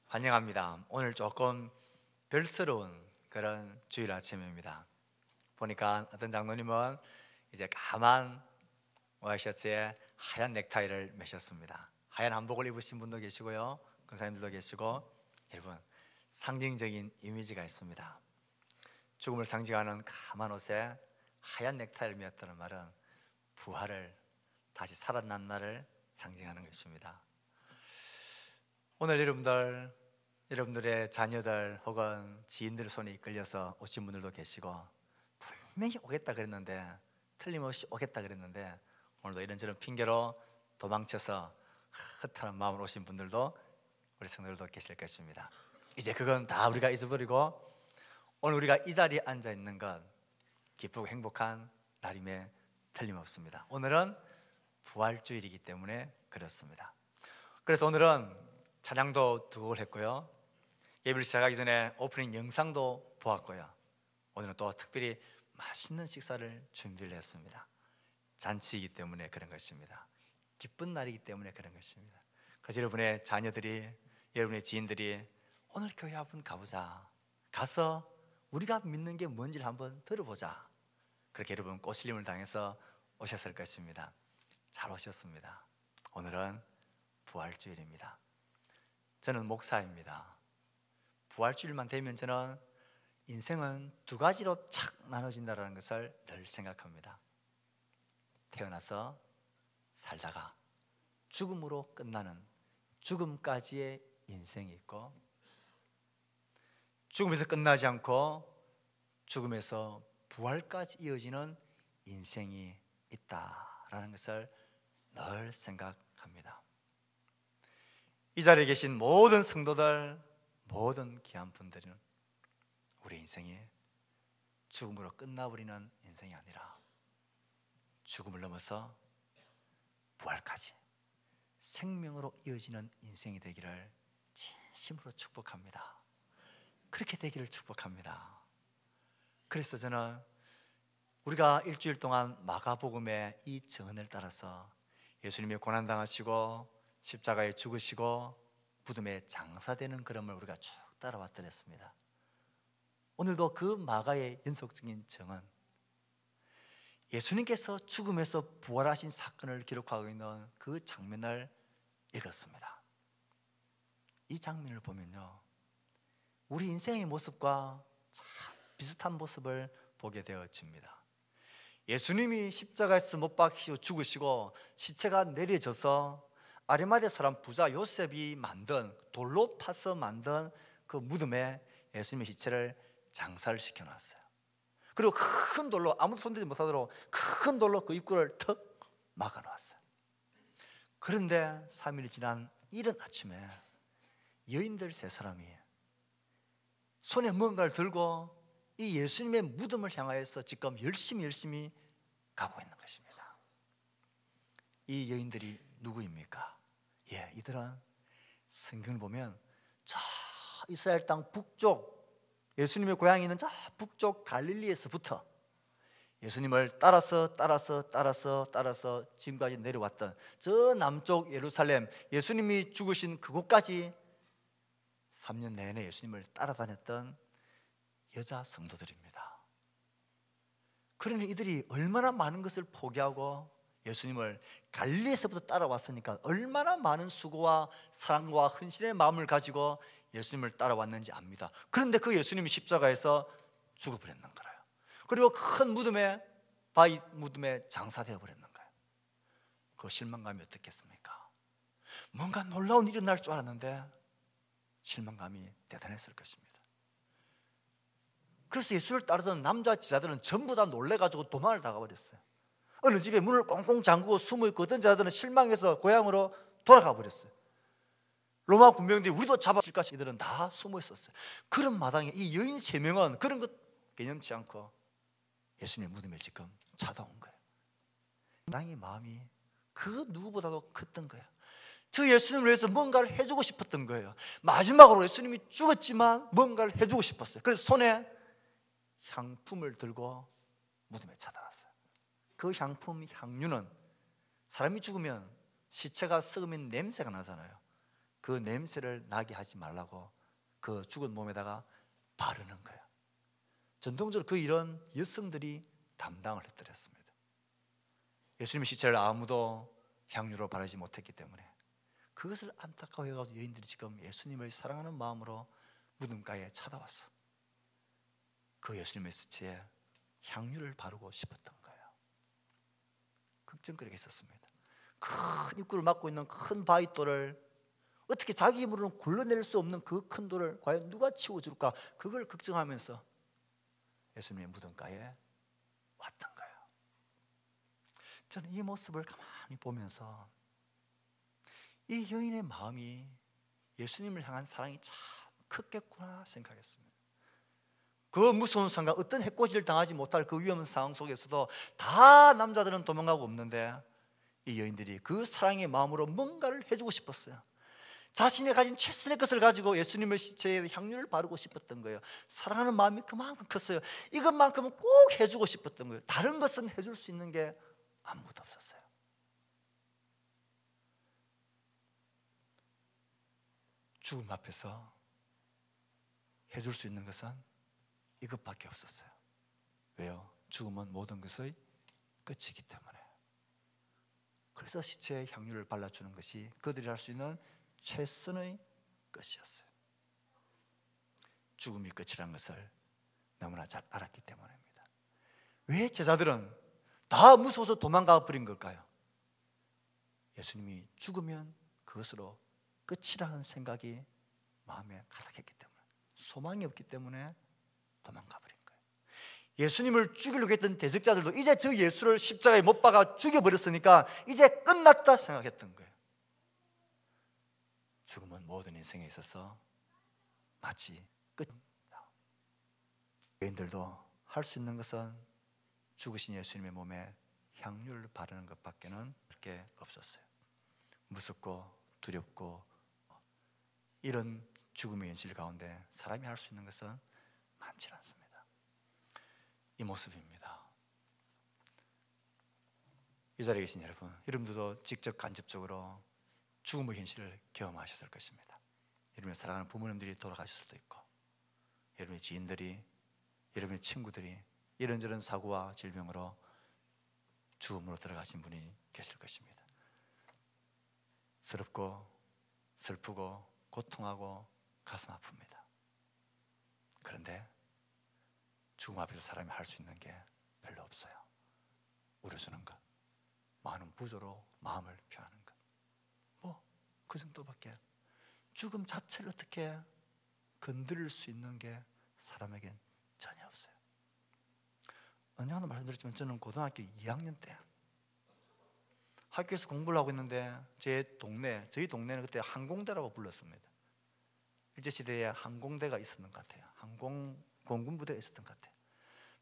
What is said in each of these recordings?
환영합니다. 오늘 조금 별스러운 그런 주일 아침입니다. 보니까 어떤 장로님은 이제 까만 와이셔츠에 하얀 넥타이를 매셨습니다. 하얀 한복을 입으신 분도 계시고요, 권사님들도 계시고, 여러분 상징적인 이미지가 있습니다. 죽음을 상징하는 까만 옷에 하얀 넥타이를 매었다는 말은 부활을, 다시 살아난 날을 상징하는 것입니다. 오늘 여러분들의 자녀들 혹은 지인들 손에 이끌려서 오신 분들도 계시고, 분명히 오겠다 그랬는데, 틀림없이 오겠다 그랬는데 오늘도 이런저런 핑계로 도망쳐서 허탈한 마음으로 오신 분들도, 우리 성도들도 계실 것입니다. 이제 그건 다 우리가 잊어버리고 오늘 우리가 이 자리에 앉아 있는 건 기쁘고 행복한 날임에 틀림없습니다. 오늘은 부활주일이기 때문에 그렇습니다. 그래서 오늘은 찬양도 두 곡을 했고요, 예배를 시작하기 전에 오프닝 영상도 보았고요, 오늘은 또 특별히 맛있는 식사를 준비를 했습니다. 잔치이기 때문에 그런 것입니다. 기쁜 날이기 때문에 그런 것입니다. 그래서 여러분의 자녀들이, 여러분의 지인들이 오늘 교회 한번 가보자, 가서 우리가 믿는 게 뭔지를 한번 들어보자, 그렇게 여러분 꼬실림을 당해서 오셨을 것입니다. 잘 오셨습니다. 오늘은 부활주일입니다. 저는 목사입니다. 부활주일만 되면 저는 인생은 두 가지로 착 나눠진다는 것을 늘 생각합니다. 태어나서 살다가 죽음으로 끝나는 죽음까지의 인생이 있고, 죽음에서 끝나지 않고 죽음에서 부활까지 이어지는 인생이 있다라는 것을 늘 생각합니다. 이 자리에 계신 모든 성도들, 모든 귀한 분들은 우리 인생이 죽음으로 끝나버리는 인생이 아니라 죽음을 넘어서 부활까지 생명으로 이어지는 인생이 되기를 진심으로 축복합니다. 그렇게 되기를 축복합니다. 그래서 저는 우리가 일주일 동안 마가복음의 이 증언을 따라서 예수님이 고난당하시고 십자가에 죽으시고 무덤에 장사되는 걸음을 우리가 쭉 따라왔더랬습니다. 오늘도 그 마가의 연속적인 증언, 예수님께서 죽음에서 부활하신 사건을 기록하고 있는 그 장면을 읽었습니다. 이 장면을 보면요, 우리 인생의 모습과 참 비슷한 모습을 보게 되어집니다. 예수님이 십자가에서 못 박히시고 죽으시고 시체가 내려져서 아리마대 사람 부자 요셉이 만든, 돌로 파서 만든 그 무덤에 예수님의 시체를 장사를 시켜놨어요. 그리고 큰 돌로, 아무도 손대지 못하도록 큰 돌로 그 입구를 턱 막아놨어요. 그런데 3일이 지난 이른 아침에 여인들 세 사람이 손에 뭔가를 들고 이 예수님의 무덤을 향하여서 지금 열심히 가고 있는 것입니다. 이 여인들이 누구입니까? 이들은 성경을 보면 저 이스라엘 땅 북쪽, 예수님의 고향이 있는 저 북쪽 갈릴리에서부터 예수님을 따라서 지금까지 내려왔던 저 남쪽 예루살렘, 예수님이 죽으신 그곳까지 3년 내내 예수님을 따라다녔던 여자 성도들입니다. 그러니 이들이 얼마나 많은 것을 포기하고 예수님을 갈릴리에서부터 따라왔으니까 얼마나 많은 수고와 사랑과 헌신의 마음을 가지고 예수님을 따라왔는지 압니다. 그런데 그 예수님이 십자가에서 죽어버렸는 거예요. 그리고 큰 바위 무덤에 장사되어 버렸는 거예요. 그 실망감이 어떻겠습니까? 뭔가 놀라운 일이 날 줄 알았는데 실망감이 대단했을 것입니다. 그래서 예수를 따르던 남자 제자들은 전부 다 놀래가지고 도망을 나가버렸어요. 어느 집에 문을 꽁꽁 잠그고 숨어있고, 어떤 자들은 실망해서 고향으로 돌아가 버렸어요. 로마 군병들이 우리도 잡아칠까, 이들은 다 숨어 있었어요. 그런 마당에 이 여인 3명은 그런 것 개념치 않고 예수님의 무덤에 지금 찾아온 거예요. 당의 마음이 그 누구보다도 컸던 거예요. 저 예수님을 위해서 뭔가를 해주고 싶었던 거예요. 마지막으로 예수님이 죽었지만 뭔가를 해주고 싶었어요. 그래서 손에 향품을 들고 무덤에 찾아왔어요. 그 향유는 사람이 죽으면 시체가 썩으면 냄새가 나잖아요. 그 냄새를 나게 하지 말라고 그 죽은 몸에다가 바르는 거예요. 전통적으로 그 일은 여성들이 담당을 했더랬습니다. 예수님의 시체를 아무도 향유로 바르지 못했기 때문에 그것을 안타까워해가지고 여인들이 지금 예수님을 사랑하는 마음으로 무덤가에 찾아왔어. 그 예수님의 시체에 향유를 바르고 싶었던 거예요. 걱정거리가 있었습니다. 큰 입구를 막고 있는 큰 바위돌을 어떻게 자기 힘으로는 굴러낼 수 없는 그 큰 돌을 과연 누가 치워줄까, 그걸 걱정하면서 예수님의 무덤가에 왔던 거예요. 저는 이 모습을 가만히 보면서 이 여인의 마음이 예수님을 향한 사랑이 참 컸겠구나 생각했습니다. 그 무서운 상황, 어떤 해코지를 당하지 못할 그 위험한 상황 속에서도 다 남자들은 도망가고 없는데 이 여인들이 그 사랑의 마음으로 뭔가를 해주고 싶었어요. 자신이 가진 최선의 것을 가지고 예수님의 시체에 향유를 바르고 싶었던 거예요. 사랑하는 마음이 그만큼 컸어요. 이것만큼은 꼭 해주고 싶었던 거예요. 다른 것은 해줄 수 있는 게 아무것도 없었어요. 죽음 앞에서 해줄 수 있는 것은 이것밖에 없었어요. 왜요? 죽음은 모든 것의 끝이기 때문에. 그래서 시체에 향유를 발라주는 것이 그들이 할 수 있는 최선의 것이었어요. 죽음이 끝이라는 것을 너무나 잘 알았기 때문입니다. 왜 제자들은 다 무서워서 도망가 버린 걸까요? 예수님이 죽으면 그것으로 끝이라는 생각이 마음에 가득했기 때문에, 소망이 없기 때문에 도망가 버린 거예요. 예수님을 죽이려고 했던 대적자들도 이제 저 예수를 십자가에 못 박아 죽여버렸으니까 이제 끝났다 생각했던 거예요. 죽음은 모든 인생에 있어서 마치 끝입니다. 여인들도 할 수 있는 것은 죽으신 예수님의 몸에 향유를 바르는 것밖에는 그렇게 없었어요. 무섭고 두렵고 이런 죽음의 현실 가운데 사람이 할 수 있는 것은 많지 않습니다. 이 모습입니다. 이 자리에 계신 여러분들도 직접 간접적으로 죽음의 현실을 경험하셨을 것입니다. 여러분의 사랑하는 부모님들이 돌아가실 수도 있고, 여러분의 지인들이, 여러분의 친구들이 이런저런 사고와 질병으로 죽음으로 들어가신 분이 계실 것입니다. 서럽고 슬프고 고통하고 가슴 아픕니다. 그런데 죽음 앞에서 사람이 할 수 있는 게 별로 없어요. 울어주는 것, 많은 부조로 마음을 표하는 것, 그 정도밖에. 죽음 자체를 어떻게 건드릴 수 있는 게 사람에겐 전혀 없어요. 언젠가 말씀드렸지만 저는 고등학교 2학년 때 학교에서 공부를 하고 있는데 저희 동네는 그때 항공대라고 불렀습니다. 일제시대에 항공대가 있었던 것 같아요. 공군부대가 있었던 것 같아요.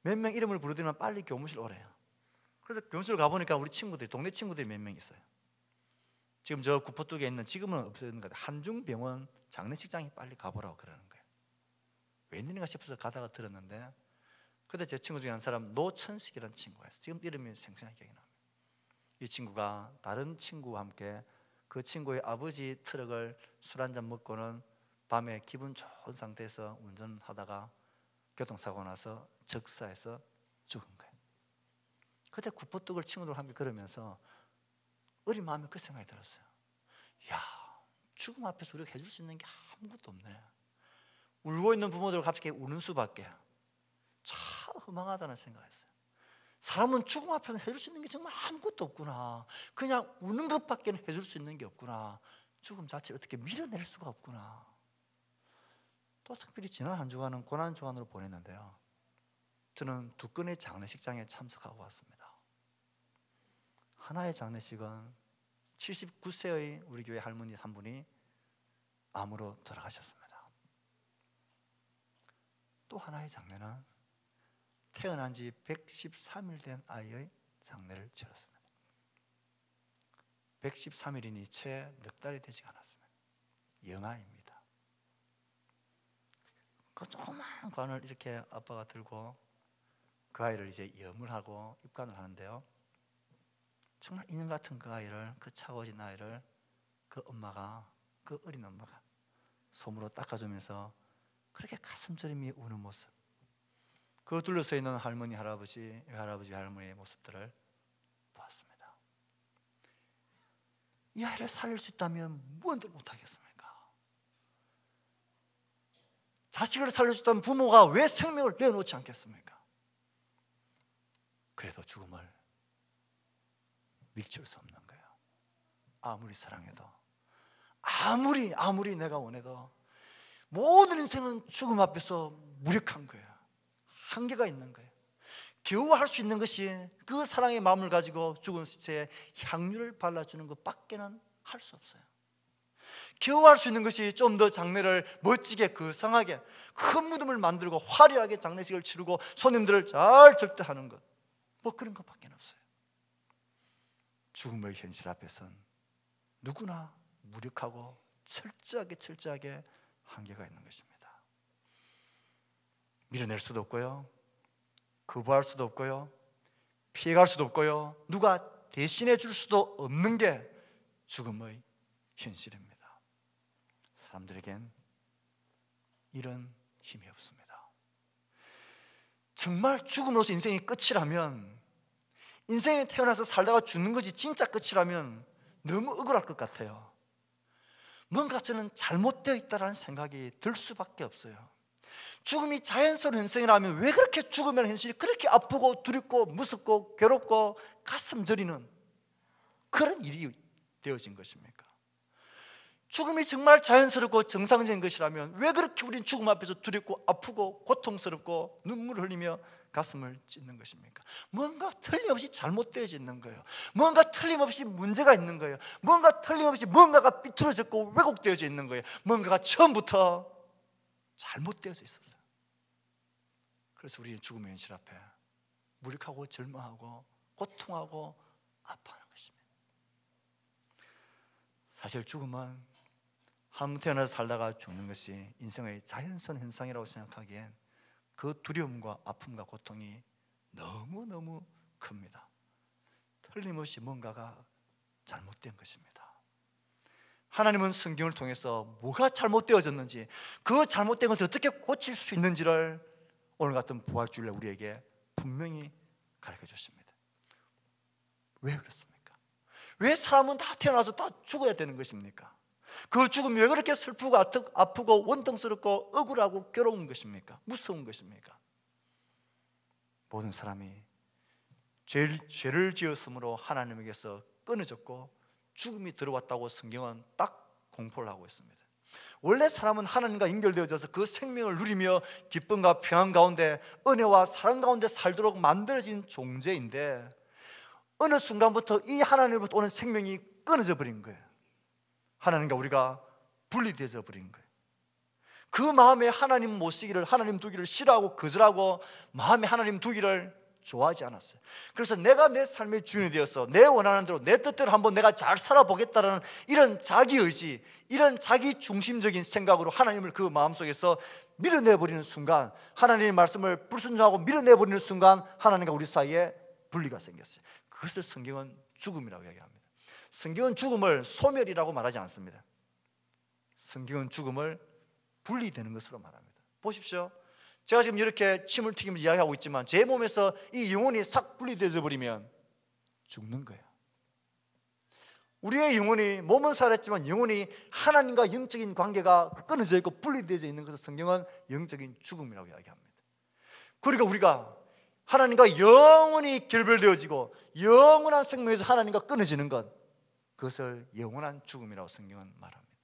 몇 명 이름을 부르더니 빨리 교무실 오래요. 그래서 교무실 가보니까 우리 친구들이, 동네 친구들이 몇 명 있어요. 지금 저 구포뚝에 있는, 지금은 없어진 것 같아요, 한중병원 장례식장에 빨리 가보라고 그러는 거예요. 웬일인가 싶어서 가다가 들었는데 그때 제 친구 중에 한 사람 노천식이라는 친구가 있어요. 지금 이름이 생생하게 기억이 납니다. 이 친구가 다른 친구와 함께 그 친구의 아버지 트럭을 술 한잔 먹고는 밤에 기분 좋은 상태에서 운전하다가 교통사고 나서 적사해서 죽은 거예요. 그때 구포뚝을 친구들과 함께 걸으면서 어린 마음에 그 생각이 들었어요. 야, 죽음 앞에서 우리가 해줄 수 있는 게 아무것도 없네. 울고 있는 부모들 갑자기 우는 수밖에. 참 허망하다는 생각했어요. 사람은 죽음 앞에서 해줄 수 있는 게 정말 아무것도 없구나. 그냥 우는 것밖에 해줄 수 있는 게 없구나. 죽음 자체를 어떻게 밀어낼 수가 없구나. 또 특별히 지난 한 주간은 고난 주간으로 보냈는데요, 저는 두 건의 장례식장에 참석하고 왔습니다. 하나의 장례식은 79세의 우리 교회 할머니 한 분이 암으로 돌아가셨습니다. 또 하나의 장례는 태어난 지 113일 된 아이의 장례를 치렀습니다. 113일이니 채 넉 달이 되지 않았습니다. 영아입니다. 그 조그만 관을 이렇게 아빠가 들고 그 아이를 이제 염을 하고 입관을 하는데요, 정말 인형 같은 그 아이를, 그 차가워진 아이를 그 엄마가 그 어린 엄마가 솜으로 닦아주면서 그렇게 가슴 저림이 우는 모습, 그 둘러서 있는 할머니, 할아버지, 할머니의 모습들을 보았습니다. 이 아이를 살릴 수 있다면 무언들 못하겠습니까? 자식을 살릴 수 있다면 부모가 왜 생명을 내어놓지 않겠습니까? 그래도 죽음을 밀칠 수 없는 거예요. 아무리 사랑해도, 아무리 내가 원해도 모든 인생은 죽음 앞에서 무력한 거예요. 한계가 있는 거예요. 겨우 할 수 있는 것이 그 사랑의 마음을 가지고 죽은 시체에 향유를 발라주는 것밖에는 할 수 없어요. 겨우 할 수 있는 것이 좀 더 장례를 멋지게 거상하게 큰 무덤을 만들고 화려하게 장례식을 치르고 손님들을 잘 접대하는 것, 뭐 그런 것밖에 없어요. 죽음의 현실 앞에서는 누구나 무력하고 철저하게 한계가 있는 것입니다. 밀어낼 수도 없고요, 거부할 수도 없고요, 피해갈 수도 없고요, 누가 대신해 줄 수도 없는 게 죽음의 현실입니다. 사람들에겐 이런 힘이 없습니다. 정말 죽음으로서 인생이 끝이라면, 인생에 태어나서 살다가 죽는 것이 진짜 끝이라면 너무 억울할 것 같아요. 뭔가 저는 잘못되어 있다는 생각이 들 수밖에 없어요. 죽음이 자연스러운 현상이라면 왜 그렇게 죽으면 현실이 그렇게 아프고 두렵고 무섭고 괴롭고 가슴 저리는 그런 일이 되어진 것입니까? 죽음이 정말 자연스럽고 정상적인 것이라면 왜 그렇게 우린 죽음 앞에서 두렵고 아프고 고통스럽고 눈물을 흘리며 가슴을 찢는 것입니까? 뭔가 틀림없이 잘못되어져 있는 거예요. 뭔가 틀림없이 문제가 있는 거예요. 뭔가 틀림없이 뭔가가 삐뚤어졌고 왜곡되어져 있는 거예요. 뭔가가 처음부터 잘못되어져 있었어요. 그래서 우리는 죽음의 현실 앞에 무력하고 절망하고 고통하고 아파하는 것입니다. 사실 죽음은 한 번 태어나서 살다가 죽는 것이 인생의 자연스러운 현상이라고 생각하기엔 그 두려움과 아픔과 고통이 너무너무 큽니다. 틀림없이 뭔가가 잘못된 것입니다. 하나님은 성경을 통해서 뭐가 잘못되어졌는지, 그 잘못된 것을 어떻게 고칠 수 있는지를 오늘 같은 부활주일에 우리에게 분명히 가르쳐 주십니다. 왜 그렇습니까? 왜 사람은 다 태어나서 다 죽어야 되는 것입니까? 그 죽음이 왜 그렇게 슬프고 아프고 원통스럽고 억울하고 괴로운 것입니까? 무서운 것입니까? 모든 사람이 죄를 지었으므로 하나님에게서 끊어졌고 죽음이 들어왔다고 성경은 딱 공포를 하고 있습니다. 원래 사람은 하나님과 연결되어져서 그 생명을 누리며 기쁨과 평안 가운데 은혜와 사랑 가운데 살도록 만들어진 존재인데, 어느 순간부터 이 하나님으로부터 오는 생명이 끊어져 버린 거예요. 하나님과 우리가 분리되어져 버린 거예요. 그 마음에 하나님 모시기를, 하나님 두기를 싫어하고 거절하고 마음에 하나님 두기를 좋아하지 않았어요. 그래서 내가 내 삶의 주인이 되어서 내 원하는 대로 내 뜻대로 한번 내가 잘 살아보겠다는 이런 자기의지, 이런 자기 중심적인 생각으로 하나님을 그 마음속에서 밀어내버리는 순간, 하나님의 말씀을 불순종하고 밀어내버리는 순간 하나님과 우리 사이에 분리가 생겼어요. 그것을 성경은 죽음이라고 이야기합니다. 성경은 죽음을 소멸이라고 말하지 않습니다. 성경은 죽음을 분리되는 것으로 말합니다. 보십시오. 제가 지금 이렇게 침을 튀기면서 이야기하고 있지만 제 몸에서 이 영혼이 싹 분리되어 버리면 죽는 거예요. 우리의 영혼이, 몸은 살았지만 영혼이 하나님과 영적인 관계가 끊어져 있고 분리되어 있는 것을 성경은 영적인 죽음이라고 이야기합니다. 그러니까 우리가 하나님과 영원히 결별되어지고 영원한 생명에서 하나님과 끊어지는 것, 그것을 영원한 죽음이라고 성경은 말합니다.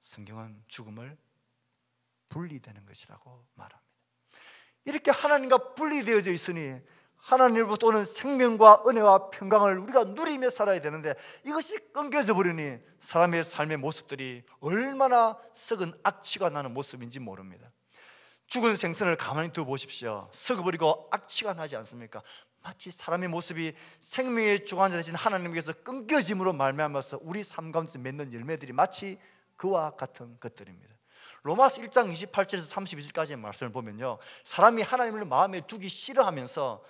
성경은 죽음을 분리되는 것이라고 말합니다. 이렇게 하나님과 분리되어져 있으니 하나님으로부터 오는 생명과 은혜와 평강을 우리가 누리며 살아야 되는데, 이것이 끊겨져 버리니 사람의 삶의 모습들이 얼마나 썩은 악취가 나는 모습인지 모릅니다. 죽은 생선을 가만히 두어 보십시오. 썩어버리고 악취가 나지 않습니까? 마치 사람의 모습이 생명의 주관자 되신 하나님께서 끊겨짐으로 말미암아서 우리 삶 가운데서 맺는 열매들이 마치 그와 같은 것들입니다. 로마서 1장 28절에서 32절까지의 말씀을 보면요, 사람이 하나님을 마음에 두기 싫어하면서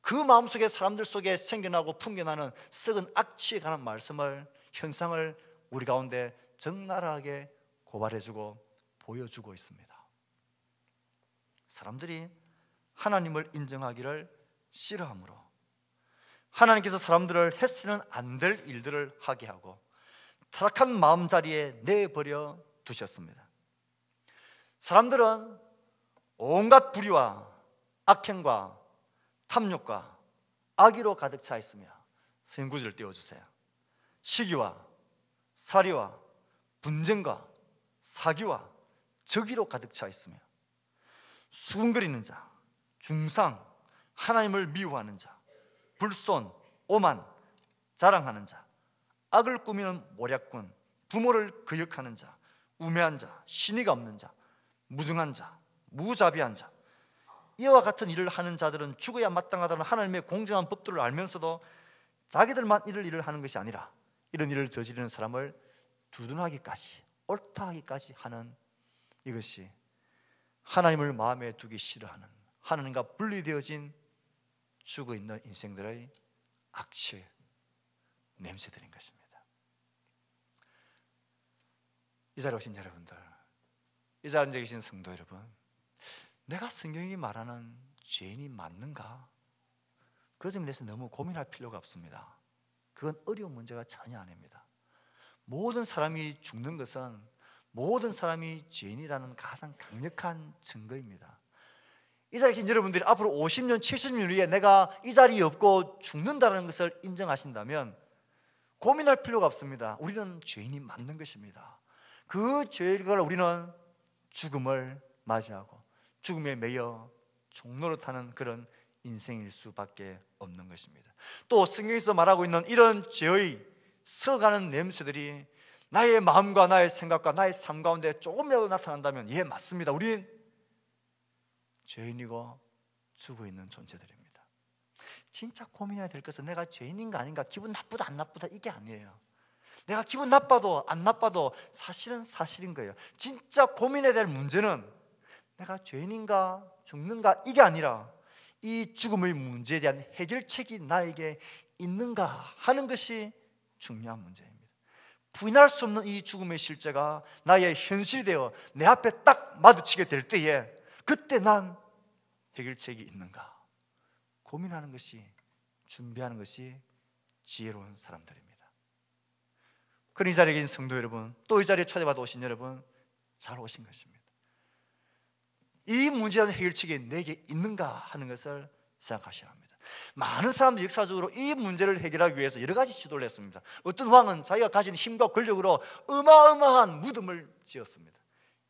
그 마음속에 사람들 속에 생겨나고 풍겨나는 썩은 악취에 관한 말씀을, 현상을 우리 가운데 적나라하게 고발해주고 보여주고 있습니다. 사람들이 하나님을 인정하기를 싫어하므로 하나님께서 사람들을 해서는 안 될 일들을 하게 하고 타락한 마음자리에 내버려 두셨습니다. 사람들은 온갖 불의와 악행과 탐욕과 악의로 가득 차 있으며, 선생님 9절 띄워주세요. 시기와 살이와 분쟁과 사기와 적의로 가득 차 있으며 수군거리는 자, 중상, 하나님을 미워하는 자, 불손, 오만, 자랑하는 자, 악을 꾸미는 모략꾼, 부모를 거역하는 자, 우매한 자, 신의가 없는 자, 무증한 자, 무자비한 자, 이와 같은 일을 하는 자들은 죽어야 마땅하다는 하나님의 공정한 법들을 알면서도 자기들만 이런 일을 하는 것이 아니라 이런 일을 저지르는 사람을 두둔하기까지, 옳다 하기까지 하는, 이것이 하나님을 마음에 두기 싫어하는, 하나님과 분리되어진 죽어있는 인생들의 악취, 냄새들인 것입니다. 이 자리에 오신 여러분들, 이 자리에 앉아 계신 성도 여러분, 내가 성경이 말하는 죄인이 맞는가? 그 점에 대해서 너무 고민할 필요가 없습니다. 그건 어려운 문제가 전혀 아닙니다. 모든 사람이 죽는 것은 모든 사람이 죄인이라는 가장 강력한 증거입니다. 이 자리에 계신 여러분들이 앞으로 50년, 70년 후에 내가 이 자리에 없고 죽는다는 것을 인정하신다면 고민할 필요가 없습니다. 우리는 죄인이 맞는 것입니다. 그 죄를 우리는 죽음을 맞이하고 죽음에 매여 종로를 타는 그런 인생일 수밖에 없는 것입니다. 또 성경에서 말하고 있는 이런 죄의 서가는 냄새들이 나의 마음과 나의 생각과 나의 삶 가운데 조금이라도 나타난다면, 예, 맞습니다. 우린 죄인이고 죽어있는 존재들입니다. 진짜 고민해야 될 것은 내가 죄인인가 아닌가, 기분 나쁘다 안 나쁘다 이게 아니에요. 내가 기분 나빠도 안 나빠도 사실은 사실인 거예요. 진짜 고민해야 될 문제는 내가 죄인인가 죽는가 이게 아니라 이 죽음의 문제에 대한 해결책이 나에게 있는가 하는 것이 중요한 문제입니다. 부인할 수 없는 이 죽음의 실제가 나의 현실이 되어 내 앞에 딱 마주치게 될 때에, 그때 난 해결책이 있는가 고민하는 것이, 준비하는 것이 지혜로운 사람들입니다. 그런 이 자리에 계신 성도 여러분, 또 이 자리에 초대받아 오신 여러분, 잘 오신 것입니다. 이 문제에 대한 해결책이 내게 있는가 하는 것을 생각하셔야 합니다. 많은 사람들이 역사적으로 이 문제를 해결하기 위해서 여러 가지 시도를 했습니다. 어떤 왕은 자기가 가진 힘과 권력으로 어마어마한 무덤을 지었습니다.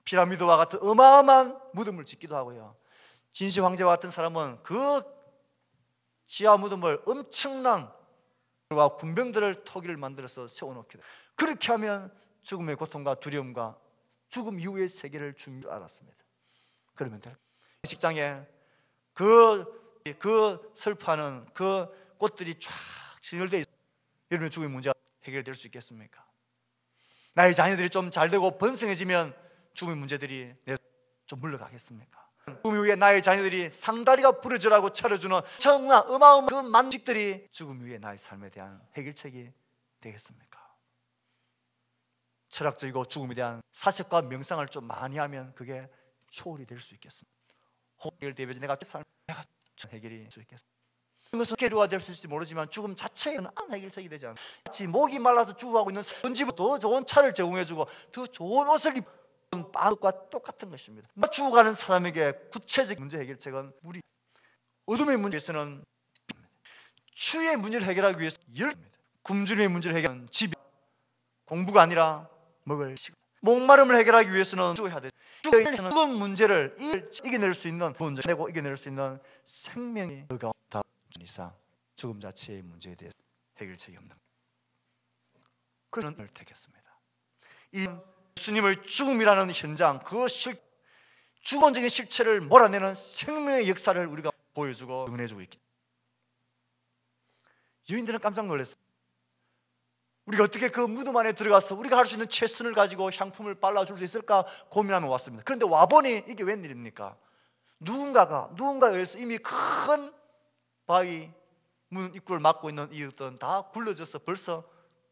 피라미드와 같은 어마어마한 무덤을 짓기도 하고요, 진시 황제와 같은 사람은 그 지하 무덤을 엄청난 군병들을 토기를 만들어서 세워놓기도, 그렇게 하면 죽음의 고통과 두려움과 죽음 이후의 세계를 줄 줄 알았습니다. 그러면 식장에 그 슬퍼하는 그 꽃들이 쫙 진열되어 있어요. 이러면 죽음의 문제가 해결될 수 있겠습니까? 나의 자녀들이 좀 잘되고 번성해지면 죽음의 문제들이 좀 물러가겠습니까? 죽음 이후에 나의 자녀들이 상다리가 부러지라고 차려주는 정말 어마어마한 그 만식들이 죽음 이후에 나의 삶에 대한 해결책이 되겠습니까? 철학적이고 죽음에 대한 사색과 명상을 좀 많이 하면 그게 초월이 될 수 있겠습니다. 해결 대비해서 내가 해결이 될 수 있겠습니다. 이것은 해결이 될 수 있을지 모르지만 죽음 자체는 안 해결책이 되지 않아요. 마치 목이 말라서 죽어가고 있는 손집은 더 좋은 차를 제공해주고 더 좋은 옷을 입는 빵과 똑같은 것입니다. 죽어가는 사람에게 구체적 문제 해결책은 우리 어둠의 문제에서는 추위의 문제를 해결하기 위해서 굶주림의 문제를 해결하는 집, 공부가 아니라 먹을 시간, 목마름을 해결하기 위해서는 죽어야 되죠. 죽은 문제를 이겨낼 수 있는, 내고 이겨낼 수 있는 생명이 그가 다 이상 죽음 자체의 문제에 대해서 해결책이 없는, 그런 걸 택했습니다. 이 예수님의 죽음이라는 현장, 그 주권적인 실체를 몰아내는 생명의 역사를 우리가 보여주고 응원해주고 있기. 여인들은 깜짝 놀랐어요. 우리가 어떻게 그 무덤 안에 들어가서 우리가 할 수 있는 최선을 가지고 향품을 발라줄 수 있을까 고민하며 왔습니다. 그런데 와보니 이게 웬일입니까? 누군가에 의해서 이미 큰 바위 문 입구를 막고 있는 이 어떤 다 굴러져서 벌써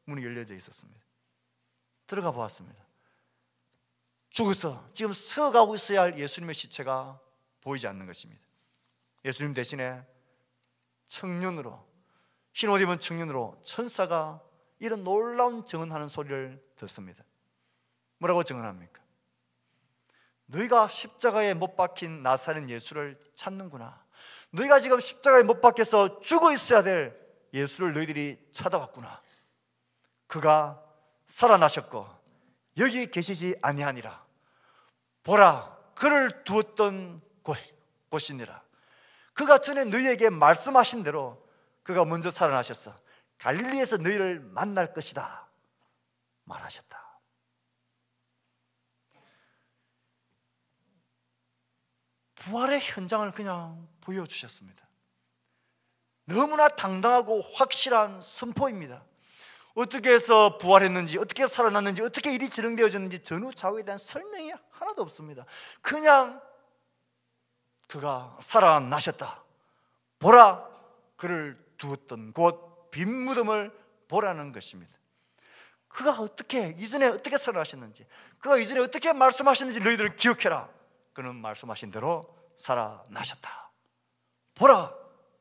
문이 열려져 있었습니다. 들어가 보았습니다. 죽어서 지금 서가고 있어야 할 예수님의 시체가 보이지 않는 것입니다. 예수님 대신에 청년으로, 흰 옷 입은 청년으로 천사가 이런 놀라운 증언하는 소리를 듣습니다. 뭐라고 증언합니까? 너희가 십자가에 못 박힌 나사렛 예수를 찾는구나. 너희가 지금 십자가에 못 박혀서 죽어 있어야 될 예수를 너희들이 찾아왔구나. 그가 살아나셨고 여기 계시지 아니하니라. 보라, 그를 두었던 곳이니라. 그가 전에 너희에게 말씀하신 대로 그가 먼저 살아나셨어. 갈릴리에서 너희를 만날 것이다 말하셨다. 부활의 현장을 그냥 보여주셨습니다. 너무나 당당하고 확실한 선포입니다. 어떻게 해서 부활했는지, 어떻게 살아났는지, 어떻게 일이 진행되어졌는지 전후좌우에 대한 설명이 하나도 없습니다. 그냥 그가 살아나셨다. 보라, 그를 두었던 곳 빈 무덤을 보라는 것입니다. 그가 어떻게, 이전에 어떻게 살아나셨는지, 그가 이전에 어떻게 말씀하셨는지 너희들 기억해라. 그는 말씀하신 대로 살아나셨다. 보라,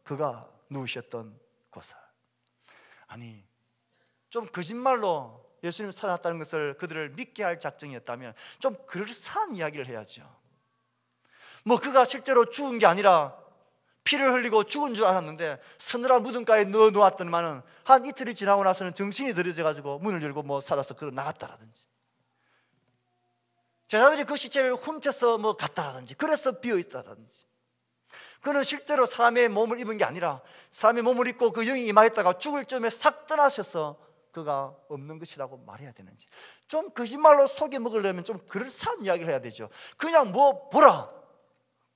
그가 누우셨던 곳을. 아니, 좀 거짓말로 예수님이 살아났다는 것을 그들을 믿게 할 작정이었다면 좀 그럴싸한 이야기를 해야죠. 뭐 그가 실제로 죽은 게 아니라 피를 흘리고 죽은 줄 알았는데 서늘한 무덤가에 넣어 놓았더니만은 한 이틀이 지나고 나서는 정신이 들여져 가지고 문을 열고 뭐 살아서 그러 나갔다라든지, 제자들이 그 시체를 훔쳐서 뭐 갔다라든지, 그래서 비어 있다라든지. 그는 실제로 사람의 몸을 입은 게 아니라 사람의 몸을 입고 그 영이 임하였다가 죽을 쯤에 싹 떠나셔서 그가 없는 것이라고 말해야 되는지, 좀 거짓말로 속여 먹으려면 좀 그럴싸한 이야기를 해야 되죠. 그냥 뭐 보라,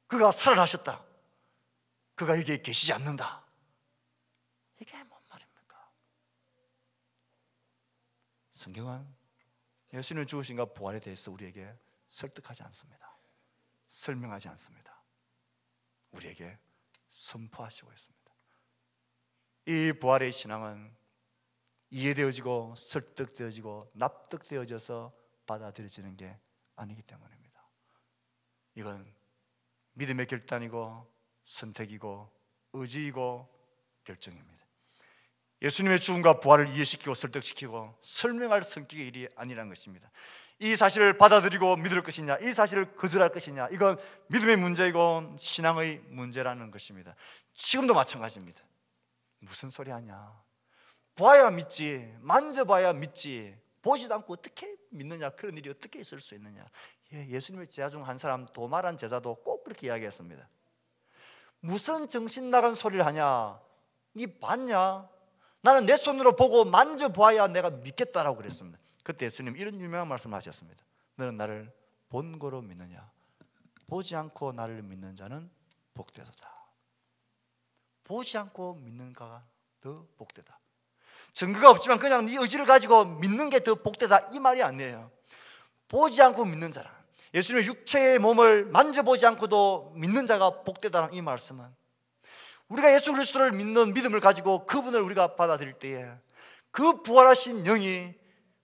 그가 살아나셨다, 그가 여기에 계시지 않는다, 이게 뭔 말입니까? 성경은 예수님의 죽으심과 부활에 대해서 우리에게 설득하지 않습니다. 설명하지 않습니다. 우리에게 선포하시고 있습니다. 이 부활의 신앙은 이해되어지고 설득되어지고 납득되어져서 받아들여지는 게 아니기 때문입니다. 이건 믿음의 결단이고 선택이고 의지이고 결정입니다. 예수님의 죽음과 부활을 이해시키고 설득시키고 설명할 성격의 일이 아니라는 것입니다. 이 사실을 받아들이고 믿을 것이냐, 이 사실을 거절할 것이냐, 이건 믿음의 문제이고 신앙의 문제라는 것입니다. 지금도 마찬가지입니다. 무슨 소리 하냐, 봐야 믿지, 만져봐야 믿지, 보지도 않고 어떻게 믿느냐, 그런 일이 어떻게 있을 수 있느냐. 예수님의 제자 중 한 사람, 도마란 제자도 꼭 그렇게 이야기했습니다. 무슨 정신 나간 소리를 하냐, 니 봤냐? 나는 내 손으로 보고 만져봐야 내가 믿겠다라고 그랬습니다. 그때 예수님 이런 유명한 말씀을 하셨습니다. 너는 나를 본거로 믿느냐? 보지 않고 나를 믿는 자는 복되도다. 보지 않고 믿는 자가 더 복되다. 증거가 없지만 그냥 네 의지를 가지고 믿는 게 더 복되다, 이 말이 아니에요. 보지 않고 믿는 자라, 예수님의 육체의 몸을 만져보지 않고도 믿는 자가 복되다는 이 말씀은, 우리가 예수 그리스도를 믿는 믿음을 가지고 그분을 우리가 받아들일 때에 그 부활하신 영이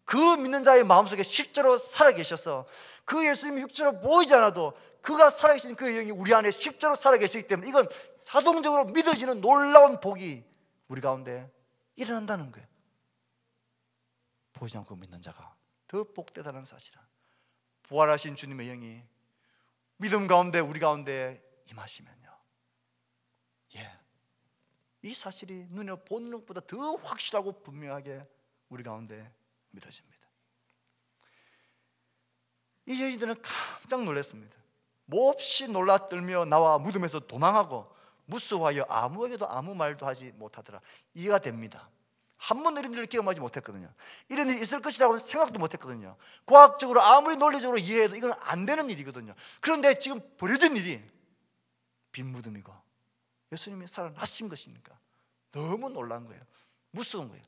그 믿는 자의 마음속에 실제로 살아계셔서 그 예수님이 육체로 보이지 않아도 그가 살아계신 그 영이 우리 안에 실제로 살아계시기 때문에 이건 자동적으로 믿어지는 놀라운 복이 우리 가운데 일어난다는 거예요. 보지 않고 믿는 자가 더 복되다는 사실은, 부활하신 주님의 영이 믿음 가운데 우리 가운데 임하시면요, 이 사실이 눈에 보는 것보다 더 확실하고 분명하게 우리 가운데 믿어집니다. 이 여인들은 깜짝 놀랐습니다. 몹시 놀라 떨며 나와 무덤에서 도망하고 무서워하여 아무에게도 아무 말도 하지 못하더라. 이해가 됩니다. 한 번도 이런 일을 경험하지 못했거든요. 이런 일이 있을 것이라고는 생각도 못했거든요. 과학적으로 아무리 논리적으로 이해해도 이건 안 되는 일이거든요. 그런데 지금 벌어진 일이 빈 무덤이고 예수님이 살아나신 것이니까 너무 놀란 거예요. 무서운 거예요.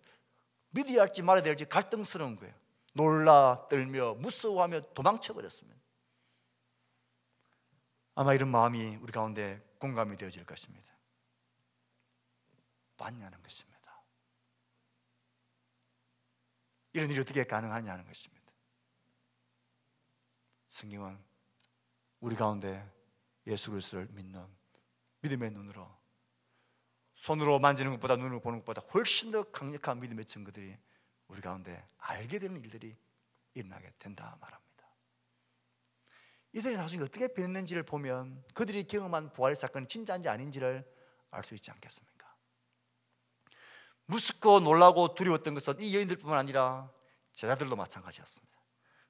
믿어야 할지 말아야 될지 갈등스러운 거예요. 놀라 떨며 무서워하며 도망쳐버렸습니다. 아마 이런 마음이 우리 가운데 공감이 되어질 것입니다. 맞냐는 것입니다. 이런 일이 어떻게 가능하냐는 것입니다. 성경은 우리 가운데 예수 그리스도를 믿는 믿음의 눈으로, 손으로 만지는 것보다 눈으로 보는 것보다 훨씬 더 강력한 믿음의 증거들이 우리 가운데 알게 되는 일들이 일어나게 된다 말합니다. 이들이 나중에 어떻게 변했는지를 보면 그들이 경험한 부활의 사건이 진짜인지 아닌지를 알 수 있지 않겠습니까? 무섭고 놀라고 두려웠던 것은 이 여인들뿐만 아니라 제자들도 마찬가지였습니다.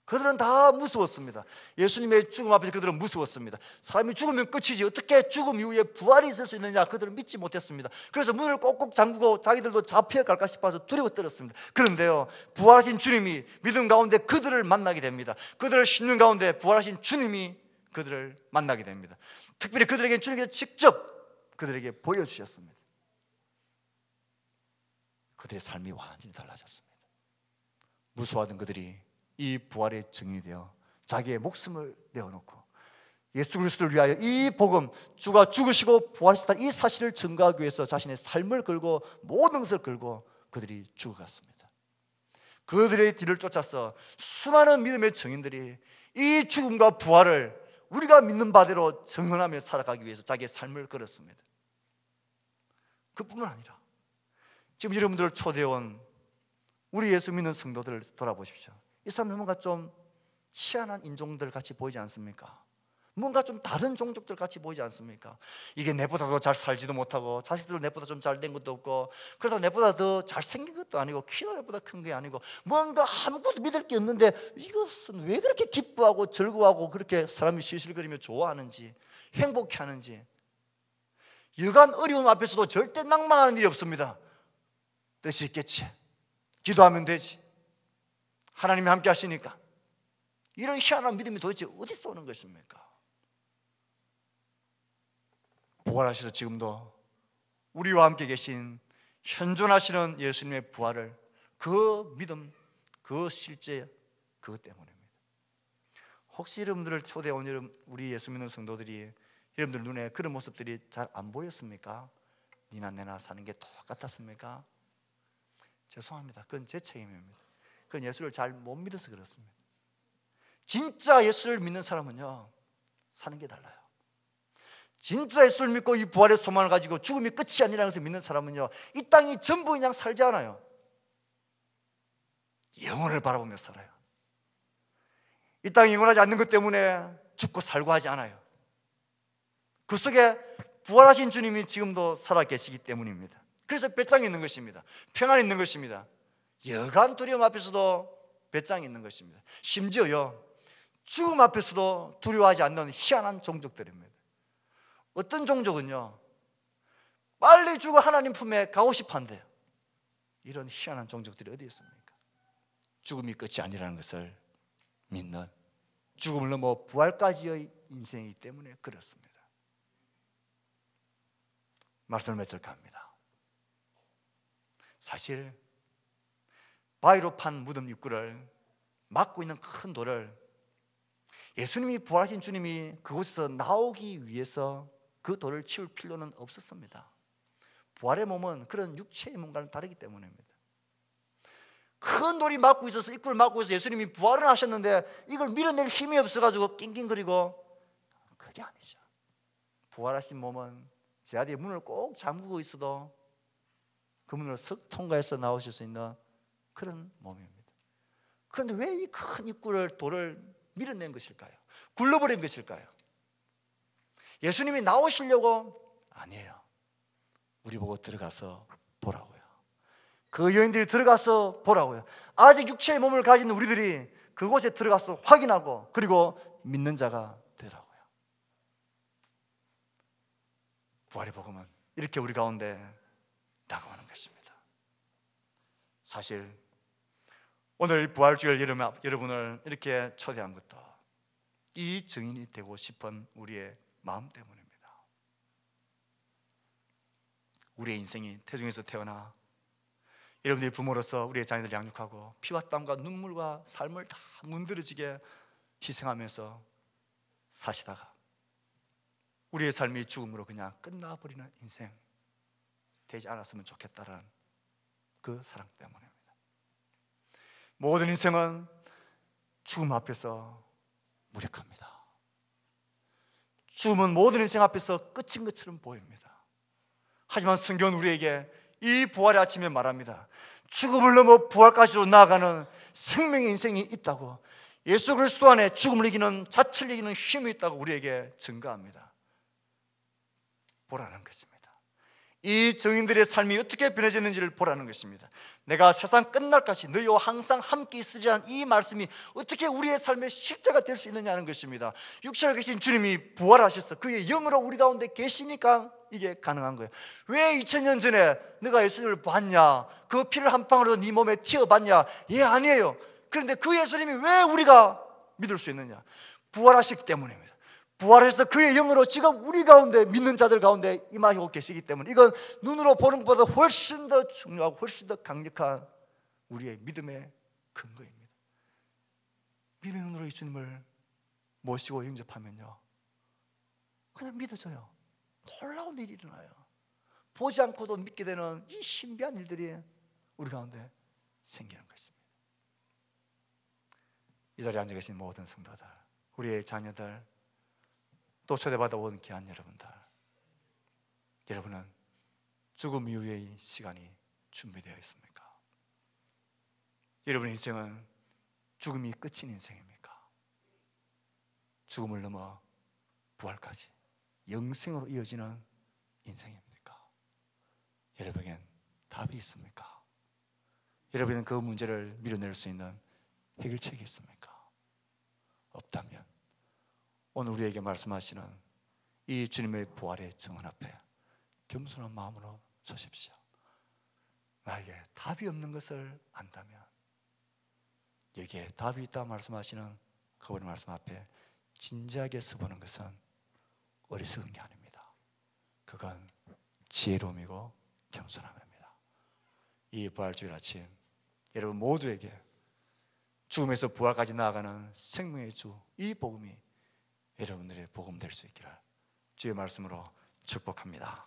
그들은 다 무서웠습니다. 예수님의 죽음 앞에서 그들은 무서웠습니다. 사람이 죽으면 끝이지 어떻게 죽음 이후에 부활이 있을 수 있느냐, 그들은 믿지 못했습니다. 그래서 문을 꼭꼭 잠그고 자기들도 잡혀갈까 싶어서 두려워 떨었습니다. 그런데요, 부활하신 주님이 믿음 가운데 그들을 만나게 됩니다. 그들을 심는 가운데 부활하신 주님이 그들을 만나게 됩니다. 특별히 그들에게 주님께서 직접 그들에게 보여주셨습니다. 그들의 삶이 완전히 달라졌습니다. 무서워하던 그들이 이 부활의 증인이 되어 자기의 목숨을 내어놓고 예수 그리스도를 위하여 이 복음, 주가 죽으시고 부활하셨다는 이 사실을 증거하기 위해서 자신의 삶을 걸고 모든 것을 걸고 그들이 죽어갔습니다. 그들의 뒤를 쫓아서 수많은 믿음의 증인들이 이 죽음과 부활을 우리가 믿는 바대로 증언하며 살아가기 위해서 자기의 삶을 걸었습니다. 그뿐만 아니라 지금 여러분들을 초대해온 우리 예수 믿는 성도들을 돌아보십시오. 이 사람들 뭔가 좀 희한한 인종들 같이 보이지 않습니까? 뭔가 좀 다른 종족들 같이 보이지 않습니까? 이게 내보다도 잘 살지도 못하고 자식들도 내보다 좀 잘 된 것도 없고 그래서 내보다 더 잘생긴 것도 아니고 키도 내보다 큰 게 아니고 뭔가 아무것도 믿을 게 없는데 이것은 왜 그렇게 기뻐하고 즐거워하고 그렇게 사람이 실실거리며 좋아하는지 행복해하는지. 여간 어려움 앞에서도 절대 낭망하는 일이 없습니다. 뜻이 있겠지, 기도하면 되지, 하나님이 함께 하시니까. 이런 희한한 믿음이 도대체 어디서 오는 것입니까? 부활하셔서 지금도 우리와 함께 계신 현존하시는 예수님의 부활을, 그 믿음, 그 실제 그것 때문입니다. 혹시 여러분들을 초대해온 우리 예수 믿는 성도들이 여러분들 눈에 그런 모습들이 잘 안 보였습니까? 니나 내나 사는 게 똑같았습니까? 죄송합니다. 그건 제 책임입니다. 그건 예수를 잘 못 믿어서 그렇습니다. 진짜 예수를 믿는 사람은요, 사는 게 달라요. 진짜 예수를 믿고 이 부활의 소망을 가지고 죽음이 끝이 아니라는 것을 믿는 사람은요, 이 땅이 전부 그냥 살지 않아요. 영혼을 바라보며 살아요. 이 땅이 영원하지 않는 것 때문에 죽고 살고 하지 않아요. 그 속에 부활하신 주님이 지금도 살아계시기 때문입니다. 그래서 배짱이 있는 것입니다. 평안이 있는 것입니다. 여간 두려움 앞에서도 배짱이 있는 것입니다. 심지어요, 죽음 앞에서도 두려워하지 않는 희한한 종족들입니다. 어떤 종족은요, 빨리 죽어 하나님 품에 가고 싶어 한대요. 이런 희한한 종족들이 어디 있습니까? 죽음이 끝이 아니라는 것을 믿는, 죽음을 넘어 부활까지의 인생이기 때문에 그렇습니다. 말씀을 맺을까 합니다. 사실 바위로 판 무덤 입구를 막고 있는 큰 돌을 예수님이, 부활하신 주님이 그곳에서 나오기 위해서 그 돌을 치울 필요는 없었습니다. 부활의 몸은 그런 육체의 몸과는 다르기 때문입니다. 큰 돌이 막고 있어서, 입구를 막고 있어서 예수님이 부활을 하셨는데 이걸 밀어낼 힘이 없어가지고 낑낑거리고, 그게 아니죠. 부활하신 몸은 제 아들의 문을 꼭 잠그고 있어도 그 문을 석 통과해서 나오실 수 있는 그런 몸입니다. 그런데 왜 이 큰 입구를, 돌을 밀어낸 것일까요? 굴러버린 것일까요? 예수님이 나오시려고? 아니에요. 우리 보고 들어가서 보라고요. 그 여인들이 들어가서 보라고요. 아직 육체의 몸을 가진 우리들이 그곳에 들어가서 확인하고 그리고 믿는 자가 되라고요. 부활의 복음은 이렇게 우리 가운데 다가오는 것입니다. 사실 오늘 부활주일 여러분을 이렇게 초대한 것도 이 증인이 되고 싶은 우리의 마음 때문입니다. 우리의 인생이 태중에서 태어나 여러분들이 부모로서 우리의 자녀들 양육하고 피와 땀과 눈물과 삶을 다 문드러지게 희생하면서 사시다가 우리의 삶이 죽음으로 그냥 끝나버리는 인생 되지 않았으면 좋겠다는 그 사랑 때문입니다. 모든 인생은 죽음 앞에서 무력합니다. 죽음은 모든 인생 앞에서 끝인 것처럼 보입니다. 하지만 성경은 우리에게 이 부활의 아침에 말합니다. 죽음을 넘어 부활까지로 나아가는 생명의 인생이 있다고, 예수 그리스도 안에 죽음을 이기는, 자체를 이기는 힘이 있다고 우리에게 증거합니다. 보라는 것입니다. 이 증인들의 삶이 어떻게 변해졌는지를 보라는 것입니다. 내가 세상 끝날까지 너희와 항상 함께 있으리라는 이 말씀이 어떻게 우리의 삶의 실제가 될 수 있느냐는 것입니다. 육체로 계신 주님이 부활하셔서 그의 영으로 우리 가운데 계시니까 이게 가능한 거예요. 왜 2000년 전에 너가 예수님을 봤냐, 그 피를 한 방울도 네 몸에 튀어봤냐? 예, 아니에요. 그런데 그 예수님이 왜 우리가 믿을 수 있느냐? 부활하시기 때문입니다. 부활해서 그의 영으로 지금 우리 가운데, 믿는 자들 가운데 임하고 계시기 때문에 이건 눈으로 보는 것보다 훨씬 더 중요하고 훨씬 더 강력한 우리의 믿음의 근거입니다. 믿음의 눈으로 이 주님을 모시고 영접하면요, 그냥 믿어져요. 놀라운 일이 일어나요. 보지 않고도 믿게 되는 이 신비한 일들이 우리 가운데 생기는 것입니다. 이 자리에 앉아 계신 모든 성도들, 우리의 자녀들, 또 초대받아 온 귀한 여러분들, 여러분은 죽음 이후의 시간이 준비되어 있습니까? 여러분의 인생은 죽음이 끝인 인생입니까? 죽음을 넘어 부활까지 영생으로 이어지는 인생입니까? 여러분에겐 답이 있습니까? 여러분은 그 문제를 밀어낼 수 있는 해결책이 있습니까? 없다면 오늘 우리에게 말씀하시는 이 주님의 부활의 정원 앞에 겸손한 마음으로 서십시오. 나에게 답이 없는 것을 안다면, 여기에 답이 있다 말씀하시는 그분의 말씀 앞에 진지하게 서보는 것은 어리석은 게 아닙니다. 그건 지혜로움이고 겸손함입니다. 이 부활주일 아침, 여러분 모두에게 죽음에서 부활까지 나아가는 생명의 주, 이 복음이 여러분들의 복음 될 수 있기를 주의 말씀으로 축복합니다.